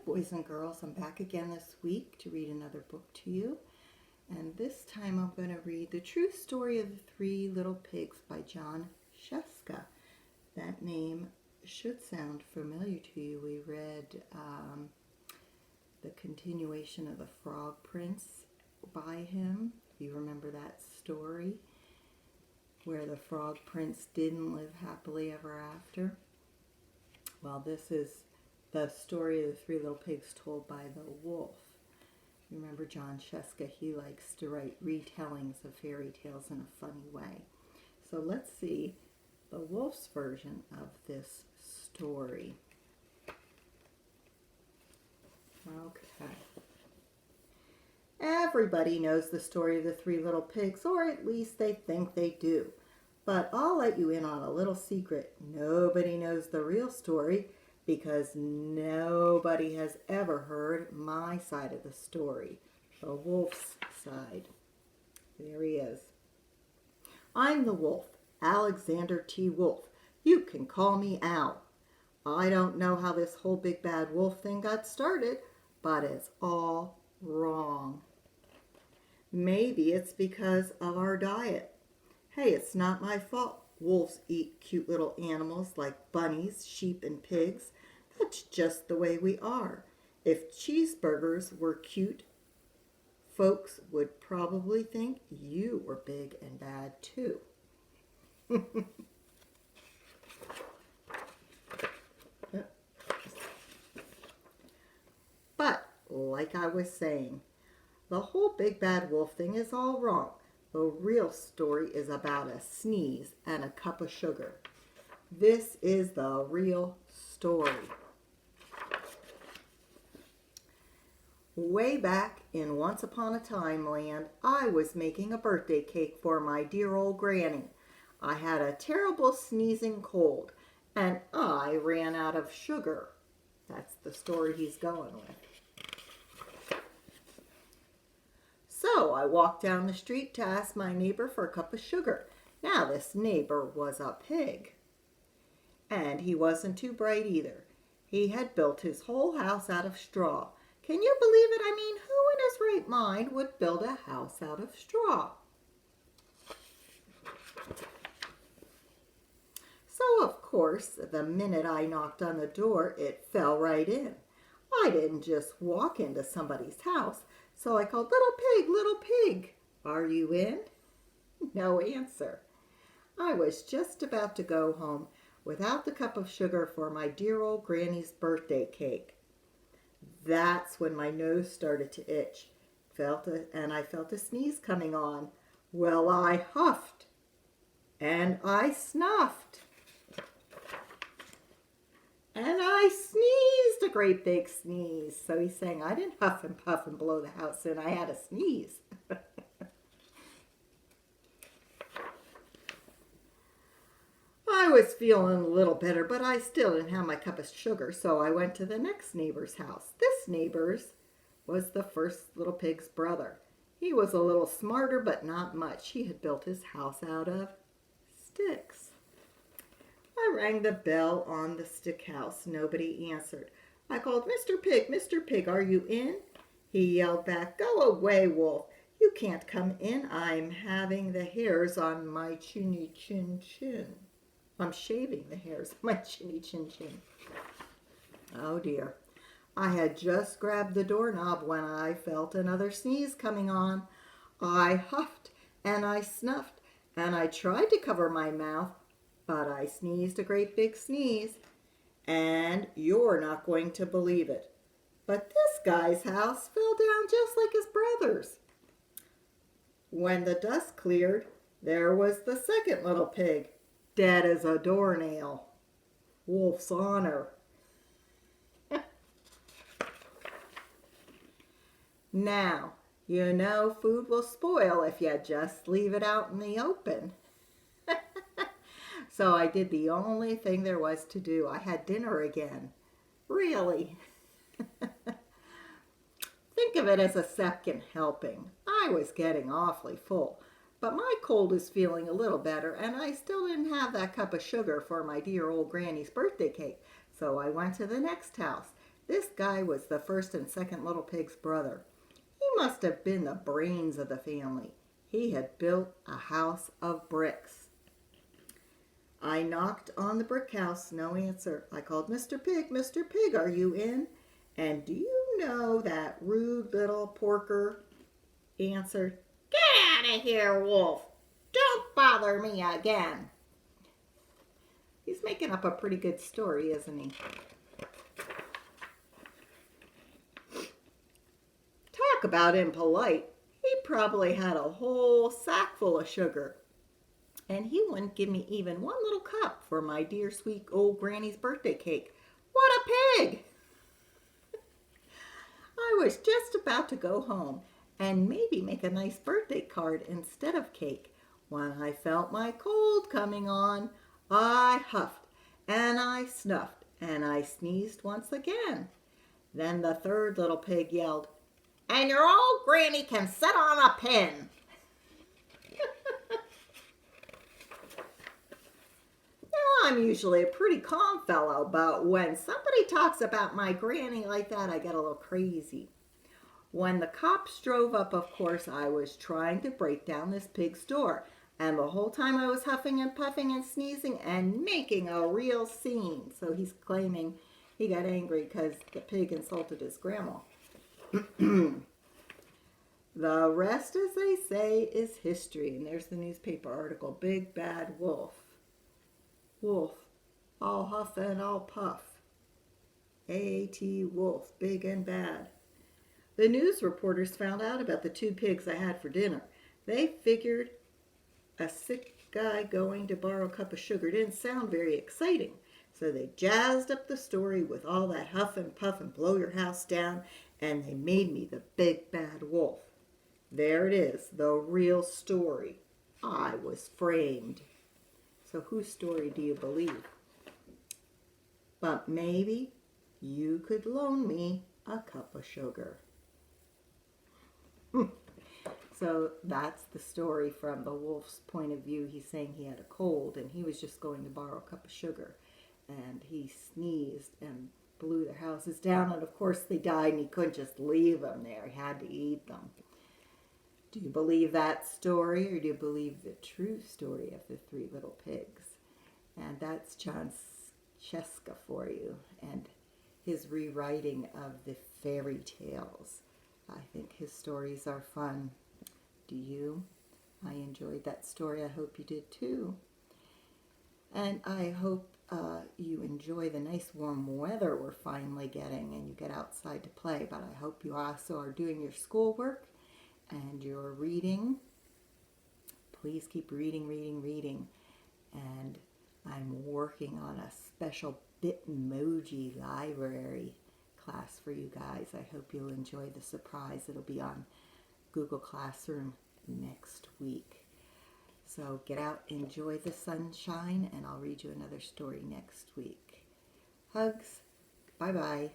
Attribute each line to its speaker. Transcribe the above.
Speaker 1: boys and girls. I'm back again this week to read another book to you. And this time I'm going to read The True Story of the Three Little Pigs by Scieszka. That name should sound familiar to you. We read the continuation of The Frog Prince by him. You remember that story where the Frog Prince didn't live happily ever after? Well, this is the story of the Three Little Pigs told by the wolf. Remember Scieszka, he likes to write retellings of fairy tales in a funny way. So let's see the wolf's version of this story. Okay. Everybody knows the story of the Three Little Pigs, or at least they think they do. But I'll let you in on a little secret. Nobody knows the real story because nobody has ever heard my side of the story, the wolf's side. There he is. I'm the wolf, Alexander T. Wolf. You can call me Al. I don't know how this whole big bad wolf thing got started, but it's all wrong. Maybe it's because of our diet. Hey, it's not my fault. Wolves eat cute little animals like bunnies, sheep, and pigs. That's just the way we are. If cheeseburgers were cute, folks would probably think you were big and bad too. But, like I was saying, the whole big bad wolf thing is all wrong. The real story is about a sneeze and a cup of sugar. This is the real story. Way back in Once Upon a Time land, I was making a birthday cake for my dear old granny. I had a terrible sneezing cold, and I ran out of sugar. That's the story he's going with. So I walked down the street to ask my neighbor for a cup of sugar. Now this neighbor was a pig. And he wasn't too bright either. He had built his whole house out of straw. Can you believe it? I mean, who in his right mind would build a house out of straw? So, of course, the minute I knocked on the door, it fell right in. I didn't just walk into somebody's house. So I called, little pig, are you in? No answer. I was just about to go home without the cup of sugar for my dear old granny's birthday cake. That's when my nose started to itch, and I felt a sneeze coming on. Well, I huffed and I snuffed. And I sneezed a great big sneeze. So he's saying, I didn't huff and puff and blow the house in. I had a sneeze. I was feeling a little better, but I still didn't have my cup of sugar. So I went to the next neighbor's house. This neighbor's was the first little pig's brother. He was a little smarter, but not much. He had built his house out of sticks. I rang the bell on the stick house. Nobody answered. I called, Mr. Pig, are you in? He yelled back, go away, wolf. You can't come in. I'm having the hairs on my chinny chin chin. I'm shaving the hairs on my chinny chin chin. Oh dear. I had just grabbed the doorknob when I felt another sneeze coming on. I huffed and I snuffed and I tried to cover my mouth, but I sneezed a great big sneeze, and you're not going to believe it. But this guy's house fell down just like his brother's. When the dust cleared, there was the second little pig, dead as a doornail. Wolf's honor. Now, you know food will spoil if you just leave it out in the open. So I did the only thing there was to do. I had dinner again. Really. Think of it as a second helping. I was getting awfully full, but my cold is feeling a little better, and I still didn't have that cup of sugar for my dear old granny's birthday cake. So I went to the next house, This guy was the first and second little pig's brother. He must have been the brains of the family. He had built a house of bricks. I knocked on the brick house, no answer. I called, Mr. Pig, Mr. Pig, are you in? And do you know that rude little porker answered, Get out of here, Wolf. Don't bother me again. He's making up a pretty good story, isn't he? Talk about impolite. He probably had a whole sack full of sugar. And he wouldn't give me even one little cup for my dear sweet old granny's birthday cake. What a pig! I was just about to go home and maybe make a nice birthday card instead of cake when I felt my cold coming on. I huffed and I snuffed and I sneezed once again. Then the third little pig yelled, And your old granny can sit on a pin. Now, I'm usually a pretty calm fellow, but when somebody talks about my granny like that, I get a little crazy. When the cops drove up, of course, I was trying to break down this pig's door. And the whole time I was huffing and puffing and sneezing and making a real scene. So he's claiming he got angry because the pig insulted his grandma. The rest, as they say, is history. And there's the newspaper article, Big Bad Wolf. Wolf, all huff and all puff. A.T. Wolf, big and bad. The news reporters found out about the two pigs I had for dinner. They figured a sick guy going to borrow a cup of sugar didn't sound very exciting. So they jazzed up the story with all that huff and puff and blow your house down, and they made me the big bad wolf. There it is, the real story. I was framed. So whose story do you believe? But maybe you could loan me a cup of sugar. So that's the story from the wolf's point of view. He's saying he had a cold and he was just going to borrow a cup of sugar. And he sneezed and blew their houses down. And of course they died and he couldn't just leave them there. He had to eat them. Do you believe that story or do you believe the true story of the three little pigs? And that's John Scieszka for you and his rewriting of the fairy tales. I think his stories are fun. Do you? I enjoyed that story. I hope you did too. And I hope you enjoy the nice warm weather we're finally getting and you get outside to play. But I hope you also are doing your schoolwork and you're reading. Please keep reading, reading, reading. And I'm working on a special Bitmoji library class for you guys. I hope you'll enjoy the surprise. It'll be on Google Classroom next week. So get out, enjoy the sunshine, and I'll read you another story next week. Hugs. Bye-bye.